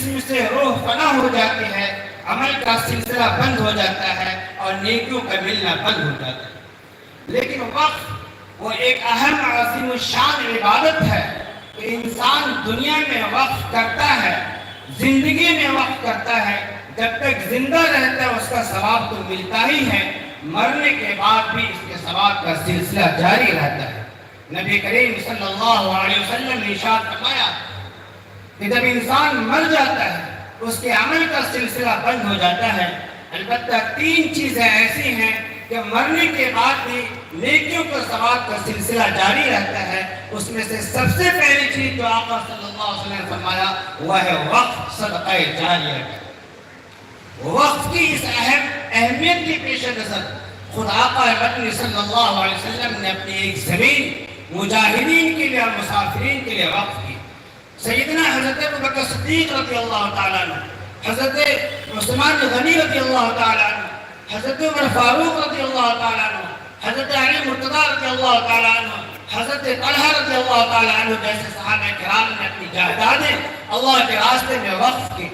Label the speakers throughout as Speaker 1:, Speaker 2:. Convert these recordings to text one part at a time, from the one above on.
Speaker 1: جسم سے روح فنا ہو جاتی ہے، عمل کا سلسلہ بند ہو جاتا ہے اور نیکیوں کا ملنا بند ہو جاتا ہے۔ لیکن وقف وہ ایک اہم عظیم الشان عبادت ہے کہ انسان دنیا میں وقف کرتا ہے، زندگی میں وقف کرتا ہے، جب تک زندہ رہتا ہے اس کا ثواب تو ملتا ہی ہے، مرنے کے بعد بھی اس کے ثواب کا سلسلہ جاری رہتا ہے۔ نبی کریم صلی اللہ علیہ وسلم نے ارشاد فرمایا کہ جب انسان مر جاتا ہے اس کے عمل کا سلسلہ بند ہو جاتا ہے، البتہ 3 چیزیں ایسی ہیں کہ مرنے کے بعد بھی نیکیوں کا ثواب کا سلسلہ جاری رہتا ہے۔ اس میں سے سب سے پہلی چیز جو آقا صلی اللہ علیہ وسلم نے فرمایا وہ ہے وقف، صدقہ جاریہ۔ وقف کی اس اہمیت کی پیش نظر خود آقا مدنی صلی اللہ علیہ وسلم نے اپنی ایک زمین مجاہدین کے لیے اور مسافرین کے لیے وقف کی۔ سیدنا حضرت ابوبکر صدیق رضی اللہ تعالیٰ عنہ، حضرت عثمان غنی رضی اللہ تعالیٰ عنہ، حضرت عمر فاروق رضی اللہ تعالیٰ عنہ، حضرت علی مرتضیٰ رضی اللہ تعالیٰ عنہ، حضرت طلحہ رضی اللہ تعالیٰ عنہ جیسے صحابہ کرام نے اپنی جائیدادیں اللہ کے راستے میں وقف کی۔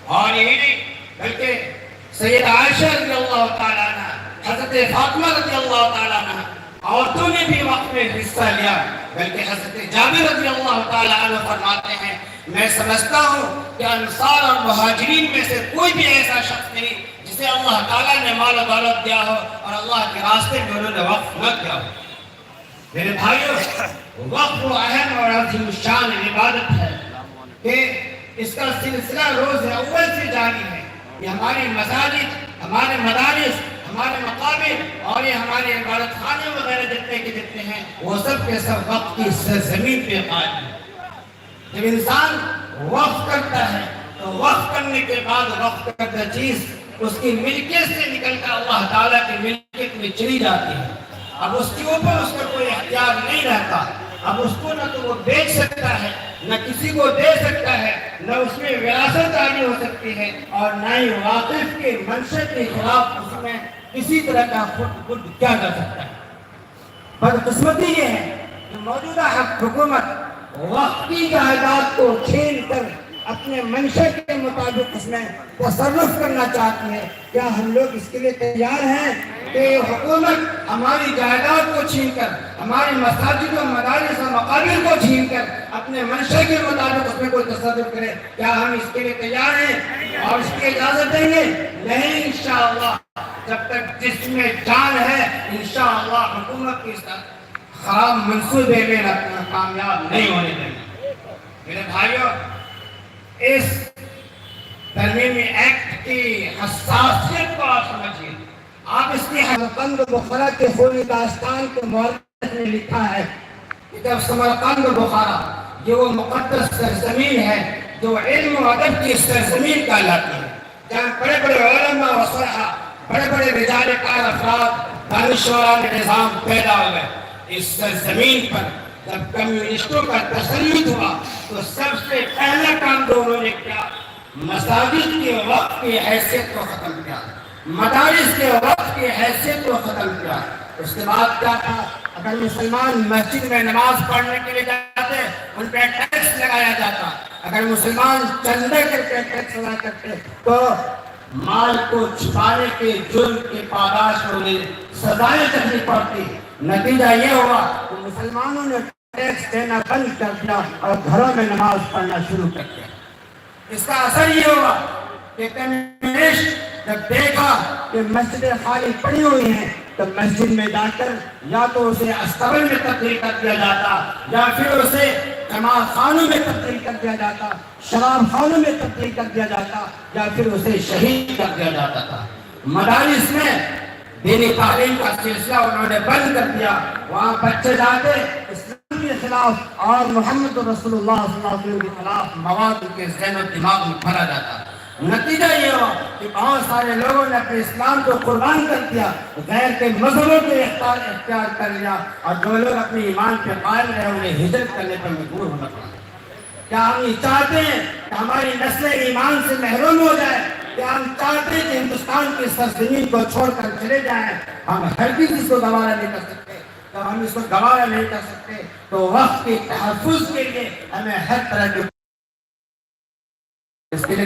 Speaker 1: اور یہی نہیں بلکہ سید عائشہ رضی اللہ تعالیٰ عنہ، حضرت فاطمہ رضی اللہ تعالیٰ عنہ، عورتوں نے بھی وقت میں حصہ لیا، بلکہ حضرت جابر رضی اللہ تعالیٰ عنہ فرماتے ہیں میں سمجھتا ہوں کہ انصار اور مہاجرین میں سے کوئی بھی ایسا شخص نہیں جسے اللہ تعالیٰ نے مال و دولت دیا ہو اور اللہ کے راستے میں انہوں نے وقف نہ کیا ہو۔ میرے بھائیوں، وقف و اہم اور عظیم الشان عبادت ہے کہ اس کا سلسلہ روز اول سے جاری ہے۔ یہ ہماری مساجد، ہمارے مدارس، ہمارے مقابر اور یہ ہمارے عبادت خانے وغیرہ جتنے کے جتنے ہیں وہ سب کے سب وقت کی سرزمین پہ قائم ہیں۔ جب انسان وقف کرتا ہے تو وقف کرنے کے بعد وقف کردہ چیز اس کی ملکیت سے نکل کر اللہ تعالیٰ کی ملکیت میں چلی جاتی ہے۔ اب اس کے اوپر اس کا کوئی اختیار نہیں رہتا۔ اب اس کو نہ تو وہ بیچ سکتا ہے، نہ کسی کو دے سکتا ہے، نہ اس میں وراثت جاری ہو سکتی ہے، اور نہ ہی واقف کے منشا کے خلاف اس میں کسی طرح کا خود کیا کر سکتا ہے۔ بدقسمتی یہ ہے کہ موجودہ حکومت وقت کی جائیداد کو چھین کر اپنے منشا کے مطابق اس میں تصرف کرنا چاہتی ہے۔ کیا ہم لوگ اس کے لیے تیار ہیں کہ حکومت ہماری جائیداد کو چھین کر، ہماری مساجد و مدارس و مقابر کو چھین کر اپنے منشا کے مطابق اس میں کوئی تصرف کرے؟ کیا ہم اس کے لیے تیار ہیں اور اس کی اجازت دیں گے؟ نہیں انشاءاللہ۔ جب تک جس میں جان ہے انشاءاللہ حکومت کی خراب منصوبے میں کامیاب نہیں ہونے دیں گے۔ میرے بھائیوں، اس ترمیمی ایکٹ کی حساسیت کو آپ سمجھیے۔ آپ اس کی سمرقند بخارا کے خونی داستان کے مورخ نے لکھا ہے کہ جب سمرقند بخارا یہ وہ مقدس سرزمین ہے جو علم و ادب کی سرزمین کہلاتی ہے، جہاں بڑے بڑے علماء و صلحاء، بڑے بڑے رجال کار افراد، دانشوران نظام پیدا ہو گئے۔ اس سرزمین پر جب کمیونسٹوں کا تسلط ہوا تو سب سے پہلا کام جو انہوں نے کیا، مساجد کے وقت کی حیثیت کو ختم کیا، مدارس کے وقت کی حیثیت کو ختم کیا۔ اس کے بعد کیا تھا، اگر مسلمان مسجد میں نماز پڑھنے کے لیے جاتے ان پہ ٹیکس لگایا جاتا، اگر مسلمان چندے کر کے ٹیکس لگا کرتے تو مال کو چھپانے کے جرم کی پاداش میں انہیں سزائیں دینی پڑتی۔ نتیجہ یہ ہوا کہ مسلمانوں نے ٹیکس دینا بند کر دیا اور گھروں میں نماز پڑھنا شروع کر دیا۔ اس کا اثر یہ ہوا کہ کمیونسٹ جب دیکھا کہ مسجدیں خالی پڑی ہوئی ہیں تو مسجد میں جا کر یا تو اسے استبل میں تبدیل کر دیا جاتا، یا پھر اسے جماعت خانوں میں تبدیل کر دیا جاتا، شراب خانوں میں تبدیل کر دیا جاتا، یا پھر اسے شہید کر دیا جاتا تھا۔ مدارس میں دینی تعلیم کا سلسلہ انہوں نے بند کر دیا۔ وہاں بچے جاتے اسلام کے خلاف اور محمد رسول اللہ صلی اللہ علیہ وسلم کے خلاف مواد کے ذہن و دماغ میں بھرا جاتا۔ نتیجہ یہ ہوا کہ بہت سارے لوگوں نے اپنے اسلام کو قربان کر دیا، غیر کے مذہبوں کے اختیار کر لیا، اور جو لوگ اپنے ایمان پہ قائم رہے انہیں ہجرت کرنے پر مجبور ہونا پڑا۔ کیا ہم یہ چاہتے ہیں کہ ہماری نسل ایمان سے محروم ہو جائے؟ کیا ہم چاہتے ہیں کہ ہندوستان کی سرزمین کو چھوڑ کر چلے جائیں؟ ہم ہرگز اس کو گوارا نہیں کر سکتے۔ تو ہم اس کو گوارا نہیں کر سکتے تو وقت کے تحفظ کے لیے ہمیں ہر طرح کے اس کے لیے